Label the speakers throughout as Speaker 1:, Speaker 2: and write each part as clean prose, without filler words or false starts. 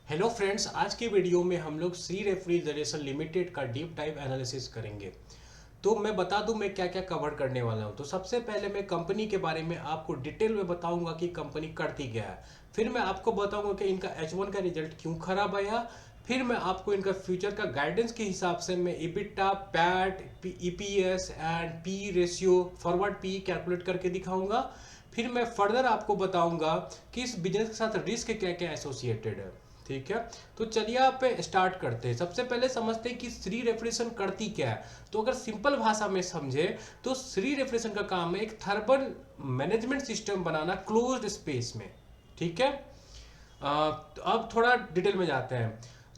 Speaker 1: Hello friends, आज की video में हम लोग श्री रेफ्रिजरेशन लिमिटेड का डीप डाइव एनालिसिस करेंगे। तो मैं बता दूं मैं क्या क्या कवर करने वाला हूं। तो सबसे पहले मैं कंपनी के बारे में आपको डिटेल में बताऊंगा कि कंपनी करती क्या है। फिर मैं आपको बताऊंगा कि इनका H1 का रिजल्ट क्यों खराब आया। फिर मैं आपको इनका फ्यूचर का गाइडेंस के हिसाब से मैं EBITDA, PAT, EPS and P ratio, forward P calculate करके दिखाऊंगा। फिर मैं फर्दर आपको बताऊंगा कि इस बिजनेस के साथ रिस्क क्या क्या एसोसिएटेड है। ठीक है, तो चलिए आप स्टार्ट करते हैं। सबसे पहले समझते हैं कि श्री रेफ्रिजरेशन करती क्या है। तो अगर सिंपल भाषा में समझे तो श्री रेफ्रिजरेशन का काम है एक थर्मल मैनेजमेंट सिस्टम बनाना क्लोज्ड स्पेस में। ठीक है, तो अब थोड़ा डिटेल में जाते हैं।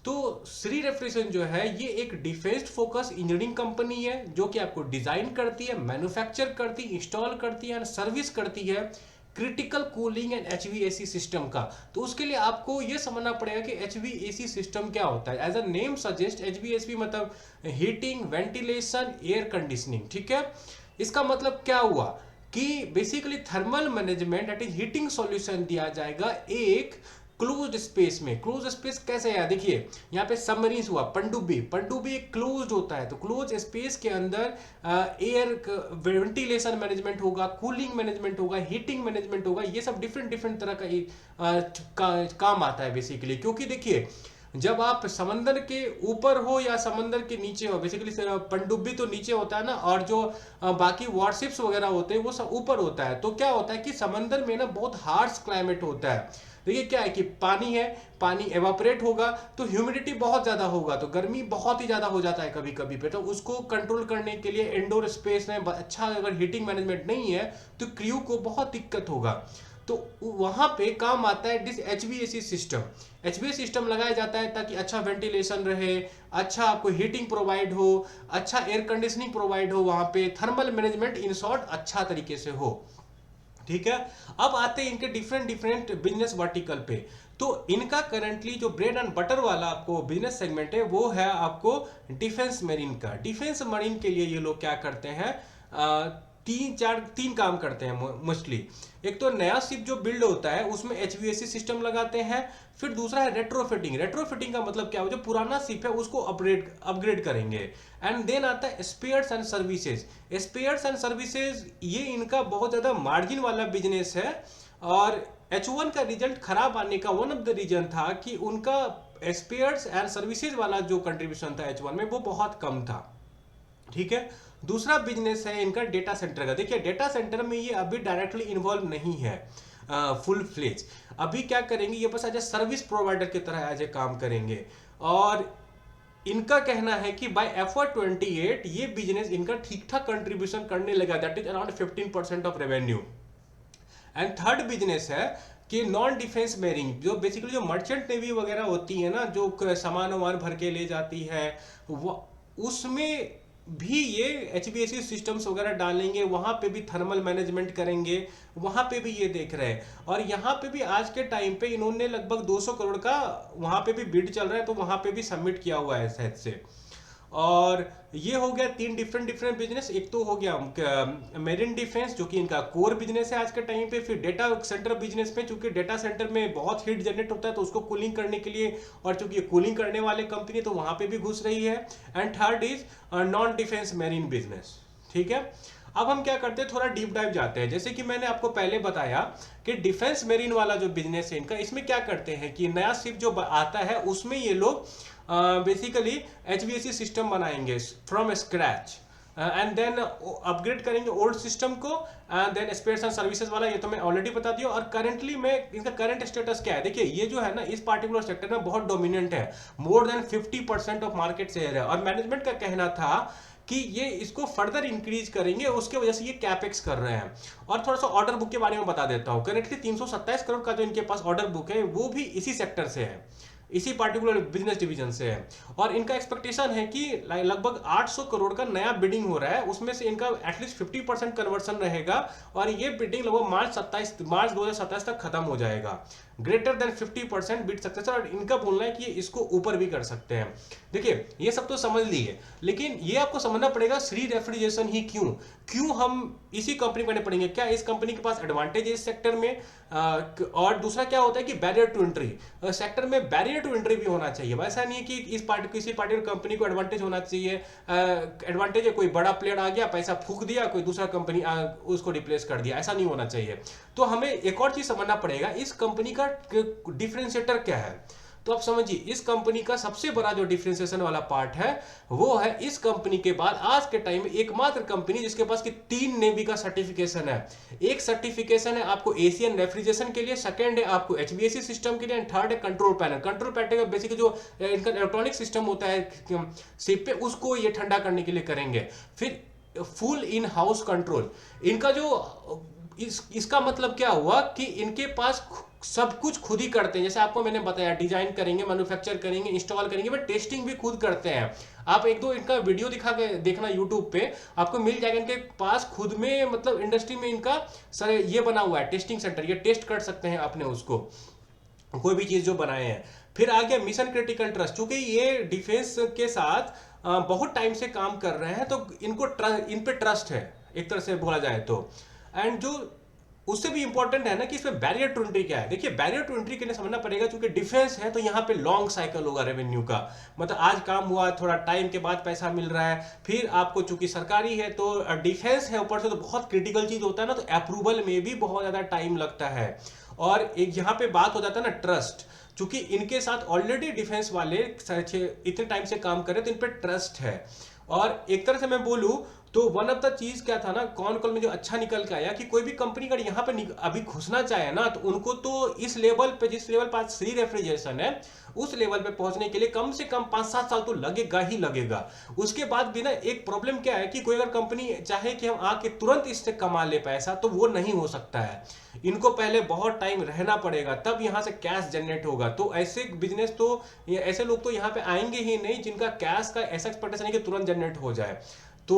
Speaker 1: तो श्री रेफ्रिजरेशन जो है ये एक डिफेंस फोकस इंजीनियरिंग कंपनी है जो कि आपको डिजाइन करती है, मैन्युफैक्चर करती है, इंस्टॉल करती है, सर्विस करती है critical cooling and HVAC system का। तो उसके लिए आपको ये समझना पड़ेगा कि HVAC सिस्टम क्या होता है। As a name suggest, HVAC मतलब हीटिंग, वेंटिलेशन, एयर कंडीशनिंग। ठीक है, इसका मतलब क्या हुआ कि basically thermal management at heating solution दिया जाएगा एक क्लोज्ड स्पेस में। क्लोज स्पेस कैसे है, देखिए यहाँ पे सबमरीन हुआ, पनडुब्बी। पनडुब्बी एक क्लोज्ड होता है, तो क्लोज स्पेस के अंदर एयर वेंटिलेशन मैनेजमेंट होगा, कूलिंग मैनेजमेंट होगा, हीटिंग मैनेजमेंट होगा। ये सब डिफरेंट डिफरेंट तरह काम आता है बेसिकली। क्योंकि देखिए जब आप समंदर के ऊपर हो या समंदर के नीचे हो, बेसिकली पनडुब्बी तो नीचे होता है ना, और जो बाकी वॉरशिप्स वगैरह होते हैं वो सब ऊपर होता है। तो क्या होता है कि समंदर में ना बहुत हार्श क्लाइमेट होता है। देखिए क्या है कि पानी है, पानी एवापोरेट होगा तो ह्यूमिडिटी बहुत ज़्यादा होगा, तो गर्मी बहुत ही ज़्यादा हो जाता है कभी कभी पे। तो उसको कंट्रोल करने के लिए इंडोर स्पेस में अच्छा अगर हीटिंग मैनेजमेंट नहीं है तो क्रू को बहुत दिक्कत होगा। तो वहां पे काम आता है this HVAC system. HVAC system लगाया जाता है ताकि अच्छा वेंटिलेशन रहे, अच्छा आपको हीटिंग प्रोवाइड हो, अच्छा एयर कंडीशनिंग प्रोवाइड हो, वहां पे थर्मल मैनेजमेंट इन शॉर्ट अच्छा तरीके से हो। ठीक है, अब आते हैं इनके डिफरेंट डिफरेंट बिजनेस वर्टिकल पे। तो इनका करंटली जो ब्रेड एंड बटर वाला आपको बिजनेस सेगमेंट है वो है आपको डिफेंस मरीन का। डिफेंस मरीन के लिए ये लोग क्या करते हैं, तीन काम करते हैं मोस्टली। एक तो नया शिप जो बिल्ड होता है उसमें HVAC सिस्टम लगाते हैं। फिर दूसरा है रेट्रोफिटिंग। रेट्रोफिटिंग का मतलब क्या हो, जो पुराना शिप है उसको अपग्रेड अपग्रेड करेंगे। एंड देन आता है spares and services. Spares and services ये इनका बहुत ज्यादा मार्जिन वाला बिजनेस है। और H1 का रिजल्ट खराब आने का वन ऑफ द रीजन था कि उनका स्पेयर्स एंड सर्विसेज वाला जो कंट्रीब्यूशन था H1 में वो बहुत कम था। ठीक है, दूसरा बिजनेस है इनका डेटा सेंटर का। देखिए डेटा सेंटर में ये अभी डायरेक्टली इन्वॉल्व नहीं है फुल फ्लेज। अभी क्या करेंगे, ये बस एज ए सर्विस प्रोवाइडर की तरह एज ए काम करेंगे। और इनका कहना है कि बाय FY28 ये बिजनेस इनका ठीक ठाक कंट्रीब्यूशन करने लगा, that is around 15% of revenue. And third business है कि नॉन डिफेंस मेरिंग, जो बेसिकली जो मर्चेंट नेवी वगैरह होती है ना, जो सामान वामान भर के ले जाती है, वो उसमें भी ये HVAC सिस्टम्स वगैरह डालेंगे, वहां पे भी थर्मल मैनेजमेंट करेंगे, वहां पे भी ये देख रहे हैं। और यहाँ पे भी आज के टाइम पे इन्होंने लगभग 200 करोड़ का वहां पे भी बिड चल रहा है, तो वहां पे भी सबमिट किया हुआ है शायद से। और ये हो गया तीन डिफरेंट डिफरेंट बिजनेस। एक तो हो गया मेरिन डिफेंस जो कि इनका कोर बिजनेस है आज के टाइम पे। फिर डेटा सेंटर बिजनेस में, चूंकि डेटा सेंटर में बहुत हीट जनरेट होता है तो उसको कूलिंग करने के लिए, और चूंकि ये कूलिंग करने वाले कंपनी तो वहां पे भी घुस रही है। And third is non defence marine business. ठीक है, अब हम क्या करते हैं, थोड़ा डीप डाइव जाते हैं। जैसे कि मैंने आपको पहले बताया कि डिफेंस मेरिन वाला जो बिजनेस है इनका, इसमें क्या करते हैं कि नया शिप जो आता है उसमें ये लोग बेसिकली HVAC सिस्टम बनाएंगे from scratch, and then upgrade करेंगे ओल्ड सिस्टम को। And then spares and services वाला ये तो मैं ऑलरेडी बता दिया। और करंटली में इनका करंट स्टेटस क्या है, देखिए ये जो है ना इस पार्टिकुलर सेक्टर में बहुत डोमिनेंट है, more than 50% of market share है। और मैनेजमेंट का कहना था कि ये इसको फर्दर इंक्रीज करेंगे, उसके वजह से ये कैपेक्स कर रहे हैं। और थोड़ा सा ऑर्डर बुक के बारे में बता देता हूँ। करेंटली 327 करोड़ का जो इनके पास ऑर्डर बुक है वो भी इसी सेक्टर से है, इसी पार्टिकुलर बिजनेस डिवीजन से है। और इनका एक्सपेक्टेशन है कि लगभग 800 करोड़ का नया बिडिंग हो रहा है, उसमें से इनका एटलीस्ट 50% कन्वर्सन रहेगा। और ये बिडिंग लगभग मार्च 2027 तक खत्म हो जाएगा। ग्रेटर देन 50% बीट सक्सेस, और इनका बोलना है कि इसको ऊपर भी कर सकते हैं। देखिए ये सब तो समझ लिए, लेकिन ये आपको समझना पड़ेगा श्री रेफ्रिजरेशन ही क्यों क्यों हम इसी कंपनी को पड़ेंगे। क्या इस कंपनी के पास एडवांटेज है इस सेक्टर में, और दूसरा क्या होता है कि बैरियर टू एंट्री, सेक्टर में बैरियर टू एंट्री भी होना चाहिए। वैसा नहीं है कि इस पार्टी किसी पार्टिकुलर कंपनी को एडवांटेज होना चाहिए, एडवांटेज है कोई बड़ा प्लेयर आ गया पैसा फूक दिया, कोई दूसरा कंपनी उसको रिप्लेस कर दिया, ऐसा नहीं होना चाहिए। तो हमें एक और चीज समझना पड़ेगा, इस कंपनी का डिफरेंशिएटर क्या है। तो आप समझिए इस कंपनी का सबसे बड़ा जो डिफरेंशिएशन वाला पार्ट है वो है, इस कंपनी के बाद आज के टाइम में एकमात्र कंपनी जिसके पास की 3 नेवी का सर्टिफिकेशन है। एक सर्टिफिकेशन है आपको एशियन रेफ्रिजरेशन के लिए, सेकंड है आपको एचवीएसी सिस्टम के लिए, एंड थर्ड है control panel. Control panel basically जो इनका इलेक्ट्रॉनिक सिस्टम होता है शिप पे, उसको ये ठंडा करने के लिए करेंगे। फिर फुल इन हाउस कंट्रोल, इनका जो इसका मतलब क्या हुआ कि इनके पास सब कुछ खुद ही करते हैं। जैसे आपको मैंने बताया, डिजाइन करेंगे, मैन्युफैक्चर करेंगे, इंस्टॉल करेंगे, बट टेस्टिंग भी खुद करते हैं। आप एक दो इनका वीडियो दिखा के देखना यूट्यूब पे, आपको मिल जाएगा। इनके पास खुद में मतलब इंडस्ट्री में इनका सर ये बना हुआ है टेस्टिंग सेंटर, ये टेस्ट कर सकते हैं अपने उसको कोई भी चीज जो बनाए हैं। फिर आ गया मिशन क्रिटिकल ट्रस्ट, क्योंकि ये डिफेंस के साथ बहुत टाइम से काम कर रहे हैं, तो इनको इन पे ट्रस्ट है एक तरह से बोला जाए तो। एंड जो उससे भी इंपॉर्टेंट है ना कि इसमें बैरियर टू एंट्री क्या है। देखिए बैरियर टू एंट्री के लिए समझना पड़ेगा, क्योंकि डिफेंस है तो यहाँ पे लॉन्ग साइकिल होगा रेवेन्यू का। मतलब आज काम हुआ, थोड़ा टाइम के बाद पैसा मिल रहा है, फिर आपको चूंकि सरकारी है तो डिफेंस है ऊपर से, तो बहुत क्रिटिकल चीज होता है ना, तो अप्रूवल में भी बहुत ज्यादा टाइम लगता है। और एक यहाँ पे बात हो जाता है ना ट्रस्ट, चूंकि इनके साथ ऑलरेडी डिफेंस वाले इतने टाइम से काम कर रहे तो इन पे ट्रस्ट है। और एक तरह से मैं बोलूं तो वन ऑफ द चीज क्या था ना कॉन कॉल में जो अच्छा निकल के आया, कि कोई भी कंपनी अगर यहाँ पे अभी घुसना चाहे ना, तो उनको तो इस लेवल पे, जिस लेवल पर श्री रेफ्रिजरेशन है, उस लेवल पे पहुंचने के लिए कम से कम 5-7 साल तो लगेगा ही लगेगा। उसके बाद भी ना एक प्रॉब्लम क्या है कि कोई अगर कंपनी चाहे कि हम आके तुरंत इससे कमा ले पैसा, तो वो नहीं हो सकता है। इनको पहले बहुत टाइम रहना पड़ेगा, तब यहाँ से कैश जनरेट होगा। तो ऐसे बिजनेस तो ऐसे लोग तो यहाँ पे आएंगे ही नहीं जिनका कैश का ऐसा एक्सपेक्टेशन है कि तुरंत जनरेट हो जाए। तो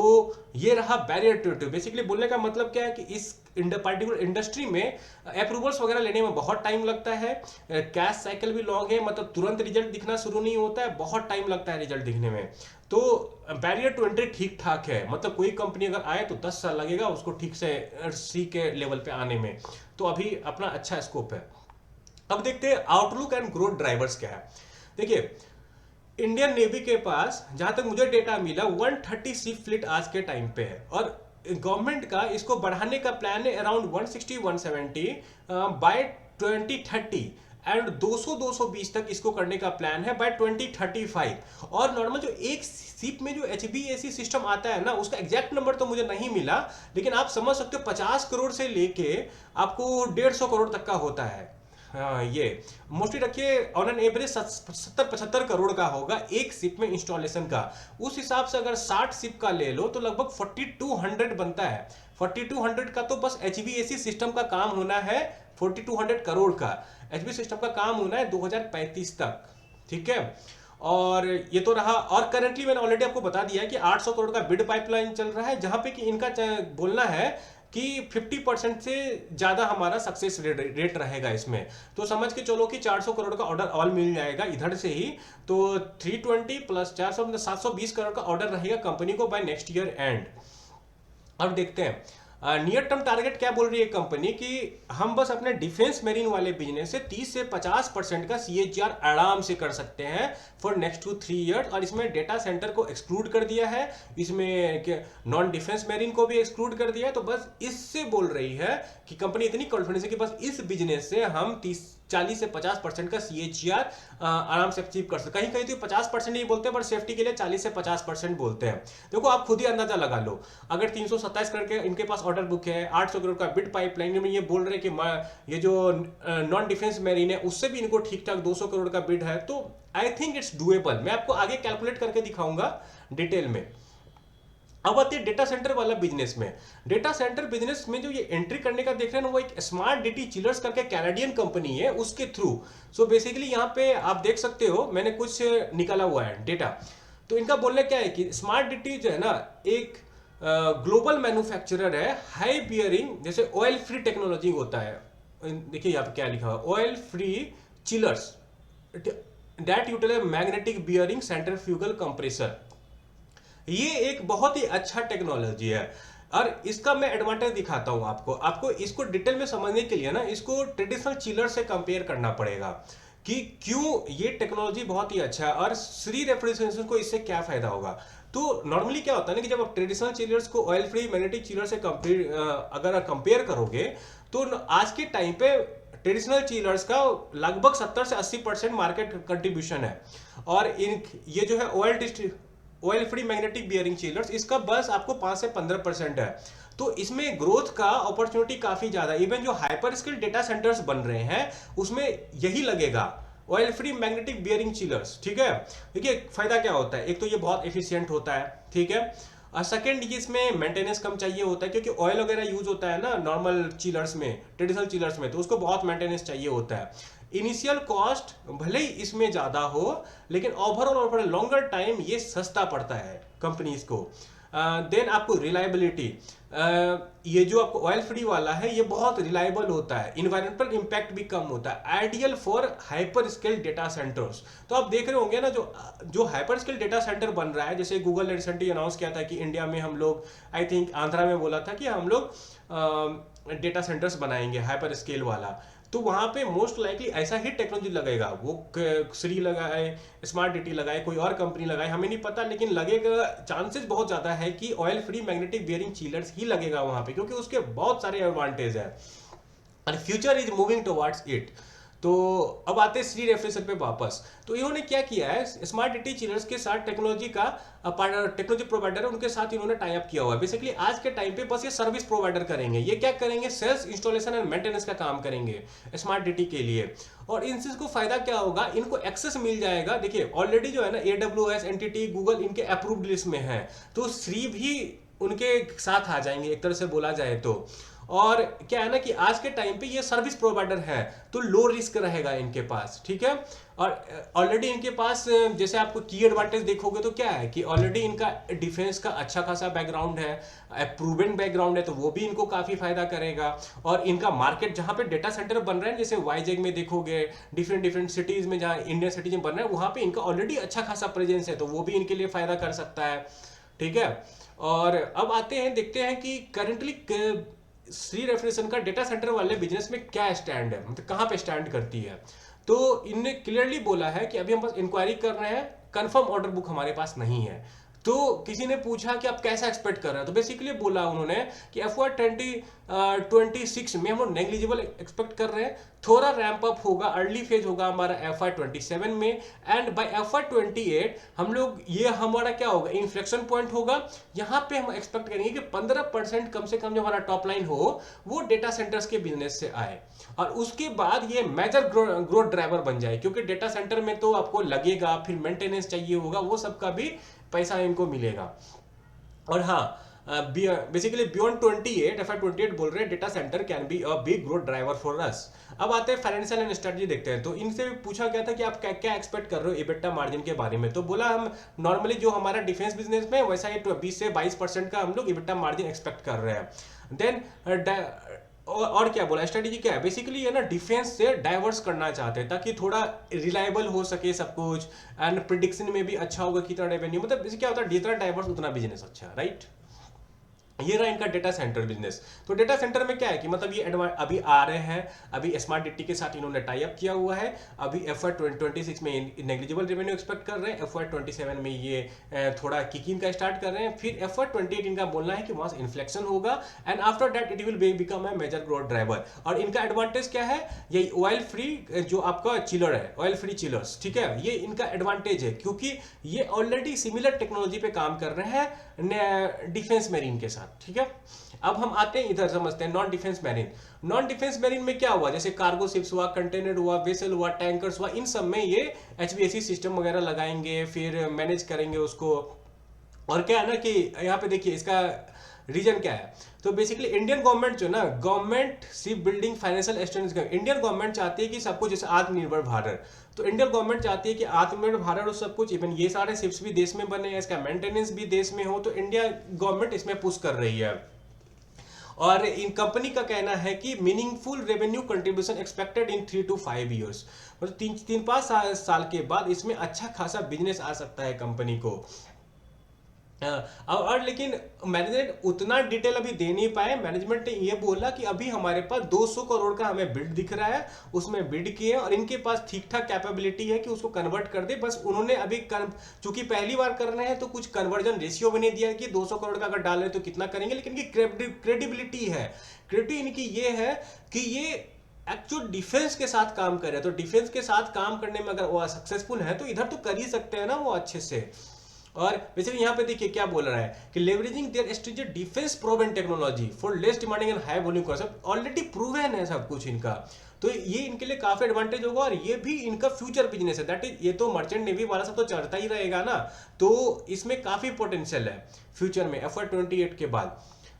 Speaker 1: ये रहा बैरियर टू एंट्री। बेसिकली बोलने का मतलब क्या है कि इस पार्टिकुलर इंडस्ट्री में अप्रूवल्स वगैरह लेने में बहुत टाइम लगता है, कैश साइकिल भी लॉन्ग है, मतलब तुरंत रिजल्ट दिखना शुरू नहीं होता है, बहुत टाइम लगता है रिजल्ट दिखने में। तो बैरियर टू एंट्री ठीक ठाक है, मतलब कोई कंपनी अगर आए तो 10 साल लगेगा उसको ठीक से सी के लेवल पे आने में, तो अभी अपना अच्छा स्कोप है। अब देखते हैं आउटलुक एंड ग्रोथ ड्राइवर्स क्या है। देखिए इंडियन नेवी के पास जहां तक मुझे डेटा मिला 130 शिप फ्लीट आज के टाइम पे है, और गवर्नमेंट का इसको बढ़ाने का प्लान है अराउंड 160-170 बाय 2030, एंड 200-220 तक इसको करने का प्लान है बाय 2035। और नॉर्मल जो एक शिप में जो HVAC सिस्टम आता है ना, उसका एग्जैक्ट नंबर तो मुझे नहीं मिला, लेकिन आप समझ सकते हो 50 करोड़ से लेके आपको 150 करोड़ तक का होता है। हाँ, ये मोस्टली रखिए ऑन एन एवरेज 70-75 करोड़ का होगा एक शिप में इंस्टॉलेशन का। उस हिसाब से अगर 60 शिप का ले लो तो लगभग 4200 बनता है। 4200 का तो बस HVAC सिस्टम का काम होना है, 4200 करोड़ का HVAC सिस्टम का काम होना है 2035 तक, ठीक है। और ये तो रहा, और करेंटली मैंने ऑलरेडी आपको बता दिया है कि 800 करोड़ का बिड पाइपलाइन चल रहा है, जहां पे कि इनका बोलना है कि 50% से ज्यादा हमारा सक्सेस रेट रहेगा इसमें। तो समझ के चलो कि 400 करोड़ का ऑर्डर ऑल मिल जाएगा इधर से ही, तो 320 प्लस 400 मतलब 720 करोड़ का ऑर्डर रहेगा कंपनी को बाय नेक्स्ट ईयर एंड। अब देखते हैं नियर टर्म टारगेट क्या बोल रही है कंपनी, कि हम बस अपने डिफेंस मेरीन वाले बिजनेस से 30 से 50% का CAGR आराम से कर सकते हैं फॉर नेक्स्ट 2-3 ईयर्स। और इसमें डेटा सेंटर को एक्सक्लूड कर दिया है, इसमें नॉन डिफेंस मेरीन को भी एक्सक्लूड कर दिया है। तो बस इससे बोल रही है कि कंपनी इतनी कॉन्फिडेंस है कि बस इस बिजनेस से हम 40 से 50% का CAGR आराम से अचीव कर सकते। कहीं कहीं तो 50% नहीं बोलते, पर सेफ्टी के लिए 40 से 50% बोलते हैं। देखो आप खुद ही अंदाजा लगा लो, अगर 327 करके इनके पास ऑर्डर बुक है, 800 करोड़ का बिड पाइपलाइन में, ये बोल रहे हैं कि ये जो नॉन डिफेंस मेरीन है उससे भी इनको ठीक ठाक 200 करोड़ का बिड है, तो आई थिंक इट्स डूएबल। मैं आपको आगे कैलकुलेट करके दिखाऊंगा डिटेल में। अब आते हैं डेटा सेंटर वाला बिजनेस में। डेटा सेंटर बिजनेस में जो ये एंट्री करने का देख रहे हैं ना, वो एक स्मार्ट डिटी चिलर्स करके कैनेडियन कंपनी है, उसके थ्रू। सो बेसिकली यहाँ पे आप देख सकते हो मैंने कुछ निकाला हुआ है डेटा। तो इनका बोलना क्या है कि स्मार्ट डिटी जो है ना एक ग्लोबल मैन्युफैक्चरर है हाई बियरिंग, जैसे ऑयल फ्री टेक्नोलॉजी होता है, देखिए यहाँ पे क्या लिखा हुआ, oil free chillers that utilise magnetic bearing centrifugal compressor. ये एक बहुत ही अच्छा टेक्नोलॉजी है और इसका मैं एडवांटेज दिखाता हूं आपको। आपको इसको डिटेल में समझने के लिए ना इसको ट्रेडिशनल चिलर से कंपेयर करना पड़ेगा कि क्यों ये टेक्नोलॉजी बहुत ही अच्छा है और श्री रेफ्रिजरेशन को इससे क्या फायदा होगा। तो नॉर्मली क्या होता है ना कि जब आप ट्रेडिशनल चिलर्स को ऑयल फ्री मैग्नेटिक चिलर से अगर कंपेयर करोगे तो आज के टाइम पे ट्रेडिशनल चिलर्स का लगभग 70 से 80% मार्केट कंट्रीब्यूशन है और इन ये जो है oil free magnetic bearing chillers इसका बस आपको 5 से 15% है। तो इसमें ग्रोथ का अपॉर्चुनिटी काफी ज्यादा है। इवन जो हाइपर स्किल डेटा सेंटर्स बन रहे हैं उसमें यही लगेगा, oil free magnetic bearing chillers. ठीक है, देखिए फायदा क्या होता है, एक तो ये बहुत एफिशिएंट होता है, ठीक है, और सेकेंड ये इसमें मेंटेनेंस कम चाहिए होता है क्योंकि ऑयल वगैरह यूज होता है ना नॉर्मल चिलर्स में, ट्रेडिशनल चिलर्स में, तो उसको बहुत मेंटेनेंस चाहिए होता है। इनिशियल कॉस्ट भले ही इसमें ज्यादा हो लेकिन ओवरऑल और लॉन्गर टाइम ये सस्ता पड़ता है कंपनीज को। देन आपको रिलायबिलिटी, ये जो आपको ऑयल फ्री वाला है ये बहुत रिलायबल होता है, इन्वायरमेंटल इंपैक्ट भी कम होता है, ideal for hyper scale data centres. तो आप देख रहे होंगे ना जो हाइपर स्केल डेटा सेंटर बन रहा है, जैसे गूगल ने रिसेंटली अनाउंस किया था कि इंडिया में हम लोग, आई थिंक आंध्रा में बोला था कि हम लोग डेटा सेंटर्स बनाएंगे हाइपर स्केल वाला। तो वहां पे मोस्ट लाइकली ऐसा ही टेक्नोलॉजी लगेगा, वो श्री लगाए, स्मार्ट डिटी लगाए, कोई और कंपनी लगाए, हमें नहीं पता, लेकिन लगेगा चांसेस बहुत ज्यादा है कि oil free magnetic bearing chillers ही लगेगा वहां पे क्योंकि उसके बहुत सारे एडवांटेज है और future is moving towards it. तो अब आते हैं श्री रेफ्रिजरेशन पे वापस। तो इन्होंने क्या किया है, स्मार्ट डिटी चिलर्स के साथ टेक्नोलॉजी प्रोवाइडर है उनके साथ इन्होंने टाई अप किया हुआ है। बेसिकली आज के टाइम पे बस ये सर्विस प्रोवाइडर करेंगे, ये क्या करेंगे, सेल्स, इंस्टॉलेशन एंड मेंटेनेंस का काम करेंगे स्मार्ट डिटी के लिए। और इनसे को फायदा क्या होगा, इनको एक्सेस मिल जाएगा। देखिए ऑलरेडी जो है ना AWS, एनटीटी, गूगल इनके अप्रूव्ड लिस्ट में है, तो श्री भी उनके साथ आ जाएंगे एक तरह से बोला जाए तो। और क्या है ना कि आज के टाइम पे ये सर्विस प्रोवाइडर है तो लो रिस्क रहेगा इनके पास, ठीक है। और ऑलरेडी इनके पास जैसे आपको की एडवांटेज देखोगे तो क्या है कि ऑलरेडी इनका डिफेंस का अच्छा खासा बैकग्राउंड है, प्रूवन बैकग्राउंड है, तो वो भी इनको काफी फायदा करेगा। और इनका मार्केट जहां पे डेटा सेंटर बन रहे हैं, जैसे वाईजैग में देखोगे, डिफरेंट सिटीज में जहां इंडियन सिटीज में बन रहे हैं, वहां पे इनका ऑलरेडी अच्छा खासा प्रेजेंस है, तो वो भी इनके लिए फायदा कर सकता है, ठीक है। और अब आते हैं, देखते हैं कि करंटली श्री रेफ्रिजरेशन का डेटा सेंटर वाले बिजनेस में क्या स्टैंड है, मतलब कहां पे स्टैंड करती है। तो इनने क्लियरली बोला है कि अभी हम बस इंक्वायरी कर रहे हैं, कंफर्म ऑर्डर बुक हमारे पास नहीं है। तो किसी ने पूछा कि आप कैसा एक्सपेक्ट कर रहे हैं, तो बेसिकली बोला उन्होंने कि FY 2026 में हम लोग नेग्लिजिबल एक्सपेक्ट कर रहे हैं, थोड़ा रैंप अप होगा, अर्ली फेज होगा हमारा FY 27 में, एंड बाय FY 28 हम लोग, ये हमारा क्या होगा, इन्फ्लेक्शन पॉइंट होगा। यहाँ पे हम एक्सपेक्ट करेंगे कि 15% कम से कम जो हमारा टॉप लाइन हो वो डेटा सेंटर्स के बिजनेस से आए, और उसके बाद ये मेजर ग्रोथ ड्राइवर बन जाए, क्योंकि डेटा सेंटर में तो आपको लगेगा, फिर मेंटेनेंस चाहिए होगा, वो सबका भी पैसा इनको मिलेगा। और हाँ, बेसिकली बियॉन्ड 28 FY 28 बोल रहे हैं data centre can be a big growth driver for us. अब आते हैं फाइनेंशियल एंड स्ट्रेटजी देखते हैं। तो इनसे पूछा गया था कि आप क्या क्या एक्सपेक्ट कर रहे हो EBITDA मार्जिन के बारे में, तो बोला हम नॉर्मली जो हमारा डिफेंस बिजनेस में वैसा ही 20 से 22% का हम लोग EBITDA मार्जिन एक्सपेक्ट कर रहे हैं। देन और क्या बोला, स्ट्रेटेजी क्या है, बेसिकली ये ना डिफेंस से डाइवर्स करना चाहते हैं ताकि थोड़ा रिलायबल हो सके सब कुछ, एंड प्रिडिक्शन में भी अच्छा होगा कितना रेवेन्यू, मतलब इससे क्या होता है, जितना डाइवर्स उतना बिजनेस अच्छा, राइट। ये रहा इनका डेटा सेंटर बिजनेस। तो डेटा सेंटर में क्या है कि मतलब ये अभी आ रहे हैं, अभी स्मार्ट डिटी के साथ इन्होंने टाई अप किया हुआ है, अभी FY 26 में नेग्लिजिबल रेवेन्यू एक्सपेक्ट कर रहे हैं, FY 27 में ये थोड़ा किकिंग का स्टार्ट कर रहे हैं, फिर FY 28 इनका बोलना है कि वहां से इन्फ्लेक्शन होगा, and after that it will become a major growth driver. और इनका एडवांटेज क्या है, ये ऑयल फ्री जो आपका चिलर है, ऑयल फ्री चिलर्स, ठीक है, ये इनका एडवांटेज है क्योंकि ये ऑलरेडी सिमिलर टेक्नोलॉजी पे काम कर रहे हैं डिफेंस मेरीन के साथ, ठीक है। अब हम आते हैं इधर, समझते हैं non defence marine. Non defence marine में क्या हुआ, जैसे कार्गो शिप्स हुआ, कंटेनर हुआ, वेसल हुआ, टैंकर्स हुआ, इन सब में ये HVAC सिस्टम वगैरह लगाएंगे, फिर मैनेज करेंगे उसको। और क्या है ना कि यहाँ पे देखिए इसका रीजन क्या है, तो बेसिकली इंडियन गवर्नमेंट जो ना, government ship building financial assistance, Indian government चाहती है कि सब कुछ, जैसे आत्मनिर्भर भारत, तो इंडियन गवर्नमेंट चाहती है कि आत्मनिर्भर भारत और सब कुछ, इवन ये सारे शिप्स भी देश में बने, इसका मेंटेनेंस भी देश में हो, तो इंडिया गवर्नमेंट इसमें पुश कर रही है। और इन कंपनी का कहना है कि meaningful revenue contribution expected in 3 to 5 years, मतलब 3-5 साल के बाद इसमें अच्छा खासा बिजनेस आ सकता है कंपनी को। और लेकिन मैनेजमेंट उतना डिटेल अभी दे नहीं पाए। मैनेजमेंट ने ये बोला कि अभी हमारे पास 200 करोड़ का हमें बिड दिख रहा है, उसमें बिड किए और इनके पास ठीक ठाक कैपेबिलिटी है कि उसको कन्वर्ट कर दे। बस उन्होंने अभी चूंकि पहली बार कर रहे हैं तो कुछ कन्वर्जन रेशियो भी नहीं दिया कि 200 करोड़ का अगर डाल रहे तो कितना करेंगे, लेकिन क्रेडिबिलिटी है। क्रेडिबिलिटी इनकी ये है कि ये एक्चुअल डिफेंस के साथ काम कर रहे हैं, तो डिफेंस के साथ काम करने में अगर वो सक्सेसफुल है तो इधर तो कर ही सकते हैं ना वो अच्छे से। और बेसिकली यहाँ पे देखिए क्या बोल रहा है कि leveraging their strategic defence proven technology for less demanding and high volume concept, already proven है सब कुछ इनका, तो ये इनके लिए काफी एडवांटेज होगा और ये भी इनका फ्यूचर बिजनेस है। दैट इज, ये तो मर्चेंट नेवी वाला सब तो चलता ही रहेगा ना, तो इसमें काफी पोटेंशियल है फ्यूचर में FY28 के बाद।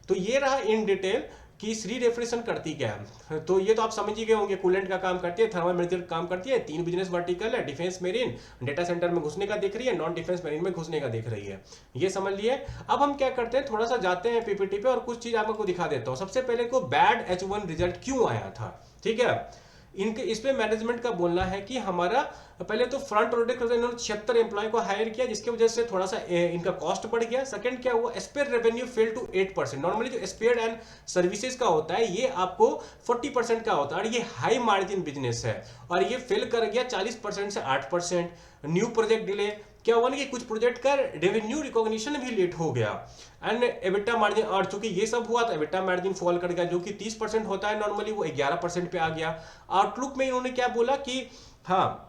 Speaker 1: तो ये रहा इन डिटेल कि श्री रेफ्रिजरेशन करती क्या है। तो ये तो आप समझ ही गए होंगे, कूलेंट का काम करती है, थर्मल मैनेजमेंट काम करती है, 3 बिजनेस वर्टिकल है, डिफेंस मेरीन, डेटा सेंटर में घुसने का देख रही है, नॉन डिफेंस मेरीन में घुसने का देख रही है, ये समझ लिए। अब हम क्या करते हैं, थोड़ा सा जाते हैं पीपीटी पे और कुछ चीज आपको दिखा देता हूँ। सबसे पहले को बैड H1 रिजल्ट क्यों आया था, ठीक है। इनके इस पे मैनेजमेंट का बोलना है कि हमारा पहले तो फ्रंट प्रोडक्ट इन्होंने 76 एम्प्लॉय को हायर किया, जिसकी वजह से थोड़ा सा इनका कॉस्ट बढ़ गया। सेकंड क्या हुआ, spare revenue fell to 8%। Normally जो स्पेयर एंड सर्विसेज का होता है ये आपको 40% का होता है और ये हाई मार्जिन बिजनेस है, और ये फेल कर गया 40% से 8%। न्यू प्रोजेक्ट डिले, क्या हुआ ना कि कुछ प्रोजेक्ट का रेवेन्यू रिकॉग्निशन भी लेट हो गया। एंड एबिटा मार्जिन, और चूंकि ये सब हुआ तो एबिटा मार्जिन फॉल कर गया, जो कि 30% होता है नॉर्मली, वो 11% पे आ गया। आउटलुक में इन्होंने क्या बोला कि हाँ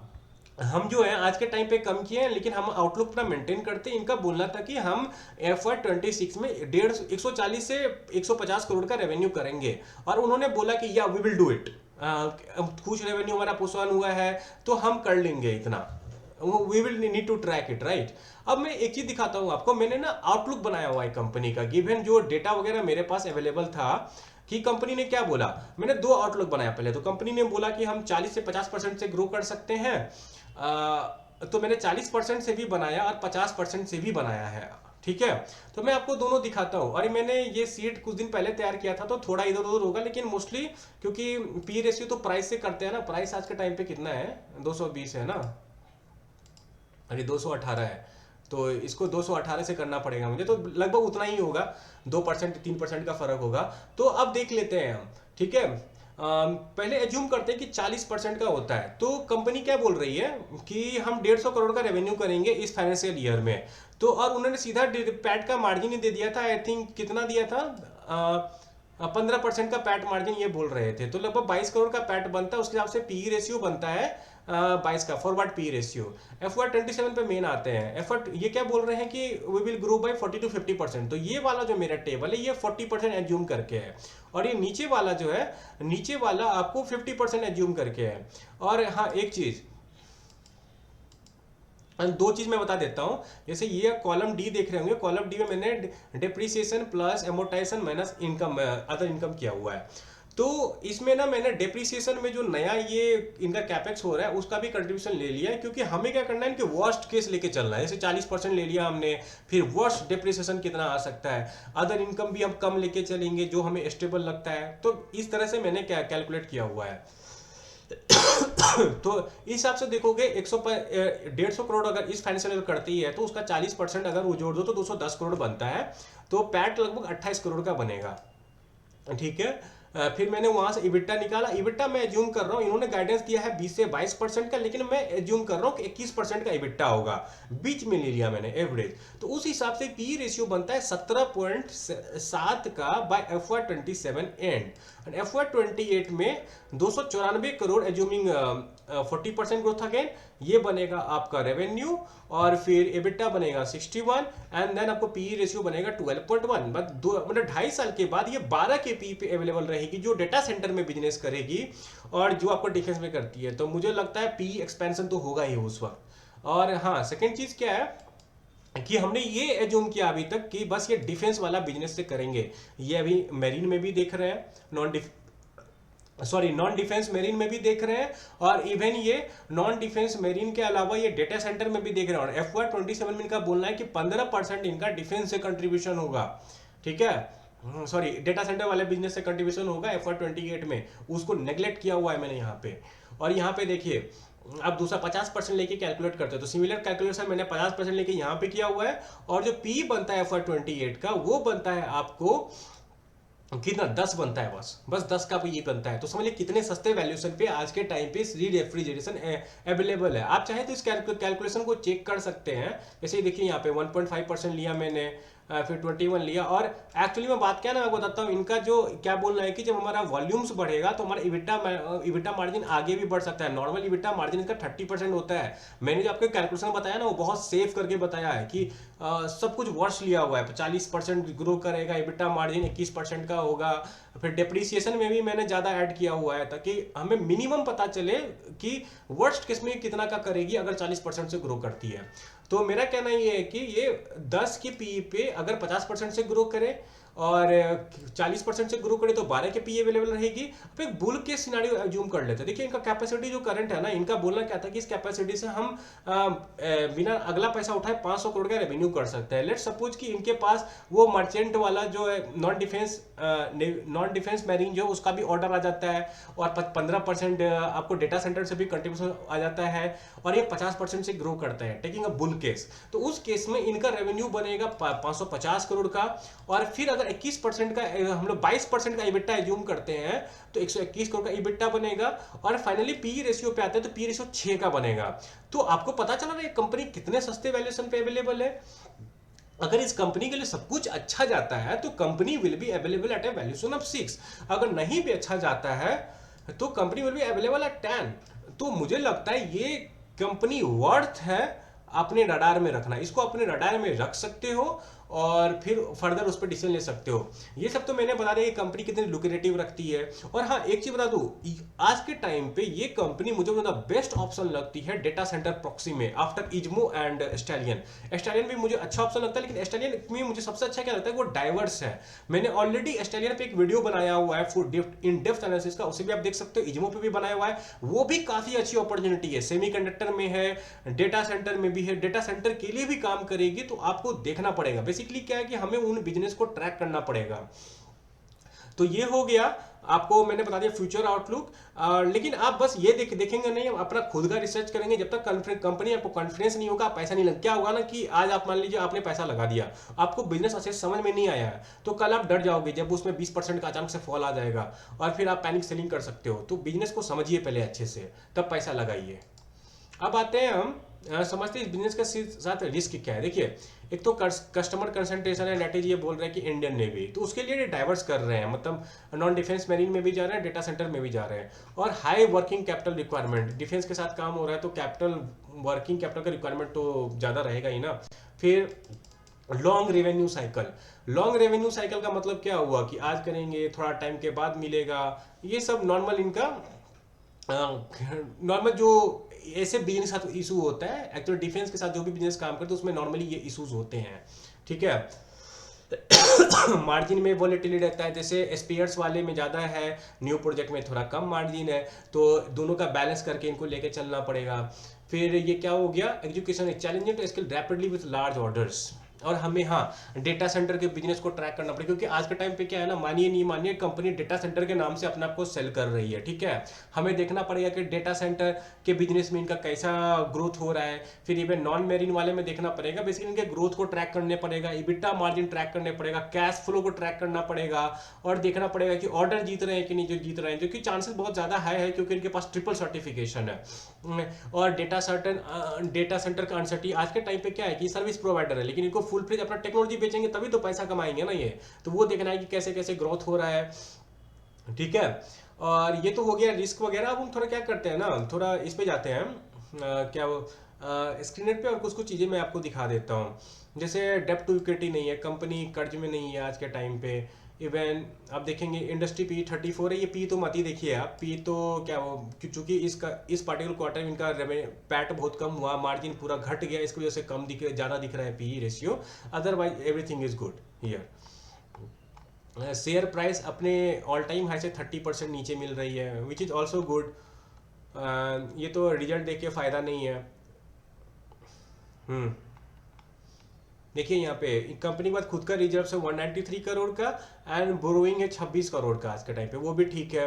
Speaker 1: हम जो है आज के टाइम पे कम किए हैं, लेकिन हम आउटलुक अपना मेंटेन करते हैं। इनका बोलना था कि हम FY26 में 140 से 150 करोड़ का रेवेन्यू करेंगे, और उन्होंने बोला कि yeah we will do it, कुछ रेवेन्यू हमारा पोस्टपोन हुआ है तो हम कर लेंगे इतना, we will need to track it, right. अब मैं एक चीज दिखाता हूं आपको, मैंने ना आउटलुक बनाया हुआ है कंपनी का, गिवन जो डेटा वगैरह मेरे पास अवेलेबल था कि कंपनी ने क्या बोला। मैंने 2 आउटलुक बनाया। पहले तो कंपनी ने बोला कि हम 40 से 50% से ग्रो कर सकते हैं, तो मैंने 40% से भी बनाया और 50% से भी बनाया है, ठीक है। तो मैं आपको दोनों दिखाता हूं। और मैंने ये सीट कुछ दिन पहले तैयार किया था, तो थोड़ा इधर उधर होगा, लेकिन मोस्टली क्योंकि पी रेशियो तो प्राइस से करते हैं ना। प्राइस आज के टाइम पे कितना है, 220 है ना, अरे 218 है, तो इसको 218 से करना पड़ेगा मुझे, तो लगभग उतना ही होगा, 2% 3% का फर्क होगा। तो अब देख लेते हैं हम, ठीक है। पहले एज्यूम करते हैं कि 40% का होता है, तो कंपनी क्या बोल रही है कि हम 150 करोड़ का रेवेन्यू करेंगे इस फाइनेंशियल ईयर में। तो और उन्होंने सीधा पैट का मार्जिन ही दे दिया था, आई थिंक कितना दिया था, 15% का पैट मार्जिन ये बोल रहे थे, तो लगभग 22 करोड़ का पैट बनता है। उसके हिसाब से पी रेशियो बनता है 22 का फॉरवर्ड पी रेशियो। FY27 पे मेन आते हैं। ये क्या बोल रहे हैं कि we will grow by 40 to 50%। तो ये वाला जो मेरा टेबल है ये 40% एज्यूम करके है, और ये नीचे वाला जो है, नीचे वाला आपको 50% एज्यूम करके है। और हाँ एक चीज, 2 चीज मैं बता देता हूं। जैसे ये कॉलम डी देख रहे होंगे, कॉलम डी में मैंने depreciation plus amortisation minus income, other income किया हुआ है। तो इसमें ना मैंने डिप्रिसिएशन में जो नया ये इनका कैपेक्स हो रहा है उसका भी कंट्रीब्यूशन ले लिया है, क्योंकि हमें क्या करना है कि वर्स्ट केस लेके चलना है। जैसे 40% ले लिया हमने, फिर वर्स्ट डिप्रिसिएशन कितना आ सकता है, अदर इनकम भी हम कम लेके चलेंगे जो हमें स्टेबल लगता है। तो इस तरह से मैंने क्या कैलकुलेट किया हुआ है। तो इस हिसाब से देखोगे 150 करोड़ अगर इस फाइनेंशियल ईयर करती है तो उसका 40% अगर वो जोड़ दो तो 210 करोड़ बनता है, तो पैट लगभग 28 करोड़ का बनेगा, ठीक है। फिर मैंने वहां से इबिटा निकाला। इबिटा मैं एज्यूम कर रहा हूं, इन्होंने गाइडेंस दिया है 20 से 22% का, लेकिन मैं एज्यूम कर रहा हूं कि 21% का इबिटा होगा, बीच में ले लिया मैंने एवरेज। तो उस हिसाब से पी रेशियो बनता है 17.7 का बाय FY27 एंड। FY28 में 294 करोड़ एज्यूमिंग 40% ग्रोथ अगेन, ये बनेगा आपका रेवेन्यू, और फिर एबिटा बनेगा 61, एंड देन आपको पी रेशियो बनेगा 12.1। मतलब 2.5 साल के बाद ये 12 के पी पे अवेलेबल रहेगी, जो डेटा सेंटर में बिजनेस करेगी और जो आपको डिफेंस में करती है। तो मुझे लगता है पी एक्सपेंशन तो होगा ही उस वक्त। और हाँ सेकेंड चीज क्या है कि हमने ये एज्यूम किया अभी तक कि बस ये डिफेंस वाला बिजनेस से करेंगे। ये अभी मेरीन में भी देख रहे हैं, नॉन डिफेंस मेरीन में भी देख रहे हैं, और इवन ये नॉन डिफेंस मेरीन के अलावा ये डेटा सेंटर में भी देख रहे हैं। और FY27 में इनका बोलना है कि 15% इनका डिफेंस से कंट्रीब्यूशन होगा, ठीक है। सॉरी डेटा सेंटर वाले बिजनेस से कंट्रीब्यूशन होगा FY 28 में, उसको नेग्लेक्ट किया हुआ है मैंने यहाँ पे। और यहाँ पे देखिए आप दूसरा 50% लेके कैलकुलेट करते हो, तो सिमिलर कैलकुलेशन मैंने 50% लेके यहाँ पे किया हुआ है। और जो पी बनता है FY 28 का, वो बनता है आपको कितना, 10 बनता है, बस 10 का भी ये बनता है। तो समझिए कितने सस्ते वैल्यूएशन पे आज के टाइम पे फ्री रेफ्रिजरेशन अवेलेबल है। आप चाहे तो इस कैलकुलेशन को चेक कर सकते हैं। जैसे ही देखिए यहाँ पे 1.5% लिया मैंने, फिर 21 लिया। और एक्चुअली मैं बात क्या ना, मैं बताता हूँ इनका जो क्या बोल रहा है कि जब हमारा वॉल्यूम्स बढ़ेगा तो हमारा इबिटा मार्जिन आगे भी बढ़ सकता है। नॉर्मल इबिटा मार्जिन इसका 30% होता है। मैंने जो आपको कैलकुलेशन बताया ना, वो बहुत सेफ करके बताया है कि सब कुछ वर्ष लिया हुआ है। 40% ग्रो करेगा, इबिटा मार्जिन 21% का होगा। फिर डेप्रीसिएशन में भी मैंने ज़्यादा ऐड किया हुआ है ताकि हमें मिनिमम पता चले कि वर्स्ट केस में कितना का करेगी अगर 40% से ग्रो करती है। तो मेरा कहना ये है कि ये 10 की पी पे अगर 50% से ग्रो करे और 40% से ग्रो करे तो 12 के पी अवेलेबल रहेगी। अब एक बुल के सिनारियो एज्यूम कर लेते हैं। देखिए इनका कैपेसिटी जो करंट है ना, इनका बोलना क्या था कि इस कैपेसिटी से हम बिना अगला पैसा उठाए 500 करोड़ का रेवेन्यू कर सकते हैं। लेट्स सपोज कि इनके पास वो मर्चेंट वाला जो है नॉन डिफेंस मैरिन जो उसका भी ऑर्डर आ जाता है, और 15% आपको डेटा सेंटर से भी कंट्रीब्यूशन आ जाता है, और ये 50% से ग्रो करता है, टेकिंग अ बुल केस। तो उस केस में इनका रेवेन्यू बनेगा 550 करोड़ का। और फिर अगर 21% का हम लोग 22% का इबिट्टा एज्यूम करते हैं तो 121 करोड़ का इबिट्टा बनेगा। और फाइनली पी रेशियो पे आते हैं तो पी रेशियो 6 का बनेगा। तो आपको पता चला ना ये कंपनी कितने सस्ते वैल्यूएशन पे अवेलेबल है। अगर इस कंपनी के लिए सब कुछ अच्छा जाता है तो company will be available at A valuation of 6। अगर नहीं भी अच्छा जाता है तो company will be available at 10। तो मुझे लगता है ये कंपनी वर्थ है अपने रडार में रखना। इसको अपने रडार में रख सकते हो और फिर फर्दर उस पर डिसीजन ले सकते हो। ये सब तो मैंने बता दिया कि कंपनी कितनी लुक्रेटिव रखती है। और हाँ, एक चीज बता दूं, आज के टाइम पे ये कंपनी मुझे बेस्ट ऑप्शन लगती है डेटा सेंटर प्रॉक्सी में, आफ्टर इजमो एंड स्टैलियन। स्टैलियन भी मुझे अच्छा ऑप्शन लगता है, लेकिन स्टैलियन में मुझे सबसे अच्छा क्या लगता है, वो डाइवर्स है। मैंने ऑलरेडी स्टैलियन पे एक वीडियो बनाया हुआ है फॉर इन डेप्थ एनालिसिस का, उसे भी आप देख सकते हो। इजमो पे भी बनाया हुआ है, वो भी काफी अच्छी अपॉर्चुनिटी है। सेमीकंडक्टर में है, डेटा सेंटर में भी है, डेटा सेंटर के लिए भी काम करेगी। तो आपको देखना पड़ेगा। बेसिकली क्या है कि हमें उन बिजनेस को ट्रैक करना पड़ेगा। तो ये हो गया, आपको मैंने बता दिया फ्यूचर आउटलुक। लेकिन आप बस ये देखेंगे नहीं, अपना खुद का रिसर्च करेंगे। जब तक कंपनी आपको कॉन्फिडेंस नहीं होगा, पैसा नहीं लग, क्या होगा ना कि आज आप मान लीजिए आपने पैसा लगा दिया, आपको बिजनेस अच्छे समझ में नहीं आया है, तो कल आप डर जाओगे जब उसमें 20% का अचानक से फॉल आ जाएगा, और फिर आप पैनिक सेलिंग कर सकते हो। तो बिजनेस को समझिए पहले अच्छे से, तब पैसा लगाइए। अब आते हैं हम समझते हैं इस बिजनेस के साथ रिस्क क्या है। देखिए, एक तो कस्टमर कंसंट्रेशन है, नेट ये बोल रहे हैं कि इंडियन नेवी, तो उसके लिए डाइवर्स कर रहे हैं, मतलब नॉन डिफेंस मैरीन में भी जा रहे हैं, डेटा सेंटर में भी जा रहे हैं। और high working capital requirement, defence के साथ काम हो रहा है तो वर्किंग कैपिटल का रिक्वायरमेंट तो ज़्यादा रहेगा ही ना। फिर long revenue cycle. Long revenue cycle का मतलब क्या हुआ कि आज करेंगे, थोड़ा टाइम के बाद मिलेगा, ये सब नॉर्मल इनका नॉर्मल जो ऐसे बिजनेस के साथ इशू होता है। एक्चुअली डिफेंस के साथ जो भी बिजनेस काम करते हैं उसमें नॉर्मली ये इश्यूज होते हैं, ठीक है। मार्जिन में वॉलेटिलिटी रहता है, जैसे स्पेयर्स वाले में ज़्यादा है, न्यू प्रोजेक्ट में थोड़ा कम मार्जिन है, तो दोनों का बैलेंस करके इनको लेके चलना पड़ेगा। फिर ये क्या हो गया, education is challenging to scale rapidly with large orders. और हमें हाँ डेटा सेंटर के बिजनेस को ट्रैक करना पड़ेगा, क्योंकि आज के टाइम पे क्या है ना, मानिए नहीं मानिए, कंपनी डेटा सेंटर के नाम से अपने आप को सेल कर रही है, ठीक है। हमें देखना पड़ेगा कि डेटा सेंटर के बिजनेस में इनका कैसा ग्रोथ हो रहा है। फिर इवन नॉन मेरिन वाले में देखना पड़ेगा, बेसिकली इनके ग्रोथ को ट्रैक करने पड़ेगा, इबिटा मार्जिन ट्रैक करने पड़ेगा, कैश फ्लो को ट्रैक करना पड़ेगा, और देखना पड़ेगा कि ऑर्डर जीत रहे हैं कि नहीं, जो जीत रहे हैं, जो कि चांसेस बहुत ज़्यादा हाई है क्योंकि इनके पास ट्रिपल सर्टिफिकेशन है। और डेटा सेंटर का अनसर्टी आज के टाइम पे क्या है कि सर्विस प्रोवाइडर है, लेकिन इनको फुल फ्लेज अपना टेक्नोलॉजी बेचेंगे तभी तो पैसा कमाएंगे ना ये। तो वो देखना है कि कैसे कैसे ग्रोथ हो रहा है, ठीक है। और ये तो हो गया रिस्क वगैरह। अब हम थोड़ा क्या करते हैं ना, थोड़ा इस पे जाते हैं क्या वो स्क्रीन पे, और कुछ कुछ चीज़ें मैं आपको दिखा देता हूँ। जैसे डेप्ट टू इक्विटी नहीं है, कंपनी कर्ज में नहीं है आज के टाइम पे। इवन आप देखेंगे इंडस्ट्री पी 34 है, ये पी तो मत ही देखिए आप, पी तो क्या वो, चूंकि इस पार्टिकुलर क्वार्टर में इनका पैट बहुत कम हुआ, मार्जिन पूरा घट गया, इसकी वजह से कम ज़्यादा दिख रहा है P ratio. Otherwise everything is good here. Share price अपने ऑल टाइम हाई से 30% नीचे मिल रही है, विच इज़ ऑल्सो गुड। ये तो रिजल्ट देख के फ़ायदा नहीं है। देखिए यहाँ पे कंपनी के बाद खुद का रिजर्व है 193 करोड़ का, एंड बोरोइंग है 26 करोड़ का आज के टाइम पे, वो भी ठीक है।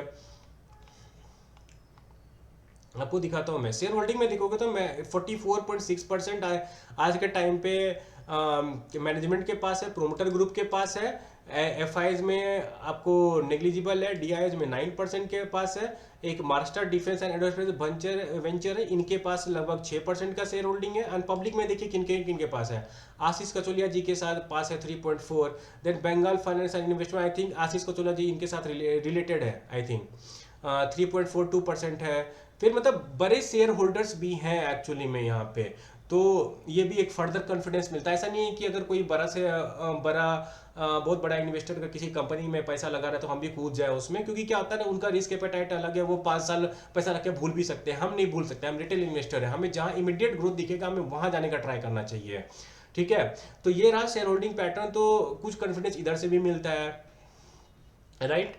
Speaker 1: आपको दिखाता हूँ मैं शेयर होल्डिंग में, देखोगे तो मैं 44.6% आज के टाइम पे मैनेजमेंट के पास है, प्रोमोटर ग्रुप के पास है, एफ आईज में आपको नेग्लिजिबल है, डी आई एज में 9% के पास है, एक master defence and advertise venture है, इनके पास लगभग 6% का शेयर होल्डिंग है। एंड पब्लिक में देखिए किन किनके पास है, आशीष कचोलिया जी के साथ पास है 3.4, then Bengal finance and investment, I think Ashish Kacholia ji इनके साथ रिलेटेड है, आई थिंक 3.42% है। फिर मतलब बड़े शेयर होल्डर्स भी हैं एक्चुअली में यहाँ पे, तो ये भी एक फर्दर कॉन्फिडेंस मिलता है। ऐसा नहीं है कि अगर कोई बड़ा से बड़ा बहुत बड़ा इन्वेस्टर अगर किसी कंपनी में पैसा लगा रहा है तो हम भी कूद जाए उसमें, क्योंकि क्या होता है ना, उनका रिस्क एपेटाइट अलग है, वो 5 साल पैसा रख के भूल भी सकते हैं, हम नहीं भूल सकते, हम रिटेल इन्वेस्टर है, हमें जहाँ इमीडिएट ग्रोथ दिखेगा हमें वहाँ जाने का ट्राई करना चाहिए। ठीक है, तो ये रहा शेयर होल्डिंग पैटर्न, तो कुछ कॉन्फिडेंस इधर से भी मिलता है, राइट।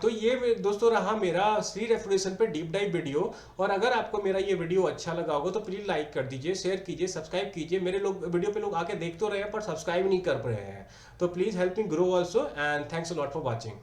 Speaker 1: तो ये दोस्तों रहा मेरा श्री रेफ्रिजरेशन पे डीप डाइव वीडियो। और अगर आपको मेरा ये वीडियो अच्छा लगा होगा तो प्लीज लाइक कर दीजिए, शेयर कीजिए, सब्सक्राइब कीजिए। मेरे लोग वीडियो पे लोग आके देख तो रहे हैं पर सब्सक्राइब नहीं कर रहे हैं, तो please help me grow also, and thanks a lot for watching.